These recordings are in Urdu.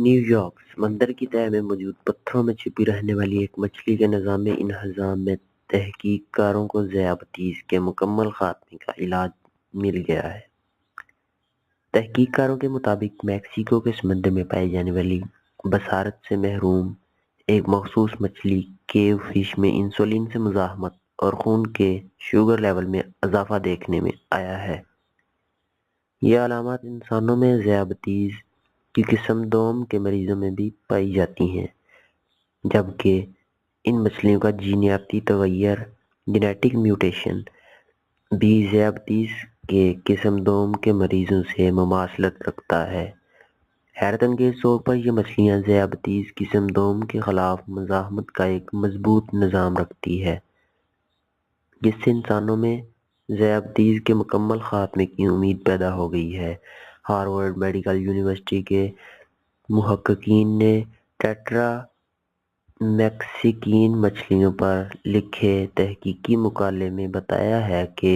نیو یارک سمندر کی تہہ میں موجود پتھروں میں چھپی رہنے والی ایک مچھلی کے نظام انہضام میں تحقیق کاروں کو ذیابطیس کے مکمل خاتمے کا علاج مل گیا ہے۔ تحقیق کاروں کے مطابق میکسیکو کے سمندر میں پائی جانے والی بصارت سے محروم ایک مخصوص مچھلی کیو فش میں انسولین سے مزاحمت اور خون کے شوگر لیول میں اضافہ دیکھنے میں آیا ہے۔ یہ علامات انسانوں میں ذیابطیس کی قسم دوم کے مریضوں میں بھی پائی جاتی ہیں، جبکہ ان مچھلیوں کا جینیاتی تغیر جینیٹک میوٹیشن بھی ذیابطیس کے قسم دوم کے مریضوں سے مماثلت رکھتا ہے۔ حیرت انگیز طور پر یہ مچھلیاں ذیابطیس قسم دوم کے خلاف مزاحمت کا ایک مضبوط نظام رکھتی ہے، جس سے انسانوں میں ذیابطیس کے مکمل خاتمے کی امید پیدا ہو گئی ہے۔ ہارورڈ میڈیکل یونیورسٹی کے محققین نے ٹیٹرا میکسیکین مچھلیوں پر لکھے تحقیقی مقالے میں بتایا ہے کہ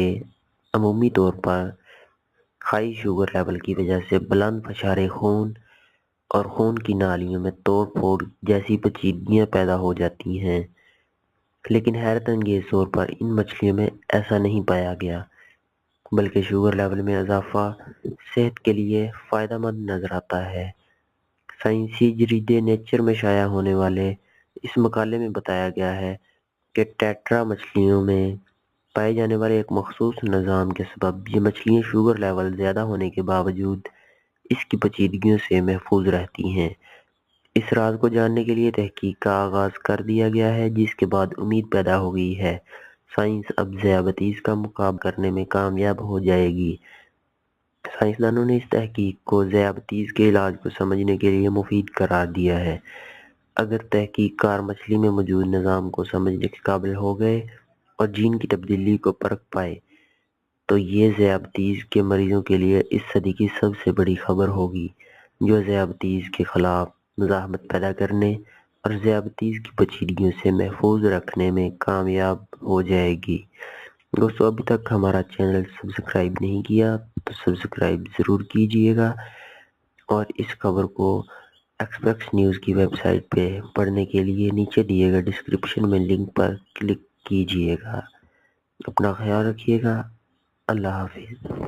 عمومی طور پر ہائی شوگر لیول کی وجہ سے بلند فشار خون اور خون کی نالیوں میں توڑ پھوڑ جیسی پیچیدگیاں پیدا ہو جاتی ہیں، لیکن حیرت انگیز طور پر ان مچھلیوں میں ایسا نہیں پایا گیا، بلکہ شوگر لیول میں اضافہ صحت کے لیے فائدہ مند نظر آتا ہے۔ سائنسی جریدے نیچر میں شائع ہونے والے اس مقالے میں بتایا گیا ہے کہ ٹیٹرا مچھلیوں میں پائے جانے والے ایک مخصوص نظام کے سبب یہ مچھلیاں شوگر لیول زیادہ ہونے کے باوجود اس کی پیچیدگیوں سے محفوظ رہتی ہیں۔ اس راز کو جاننے کے لیے تحقیق کا آغاز کر دیا گیا ہے، جس کے بعد امید پیدا ہو گئی ہے سائنس اب ذیابطیس کا مقابلہ کرنے میں کامیاب ہو جائے گی۔ سائنسدانوں نے اس تحقیق کو ذیابطیس کے علاج کو سمجھنے کے لیے مفید قرار دیا ہے۔ اگر تحقیق کار مچھلی میں موجود نظام کو سمجھنے کے قابل ہو گئے اور جین کی تبدیلی کو پرکھ پائے تو یہ ذیابطیس کے مریضوں کے لیے اس صدی کی سب سے بڑی خبر ہوگی، جو ذیابطیس کے خلاف مزاحمت پیدا کرنے اور ذیابطیس کی پیچیدگیوں سے محفوظ رکھنے میں کامیاب ہو جائے گی۔ دوستو، ابھی تک ہمارا چینل سبسکرائب نہیں کیا تو سبسکرائب ضرور کیجئے گا، اور اس خبر کو ایکسپریس نیوز کی ویب سائٹ پہ پڑھنے کے لیے نیچے دیے گئے ڈسکرپشن میں لنک پر کلک کیجئے گا۔ اپنا خیال رکھیے گا۔ اللہ حافظ۔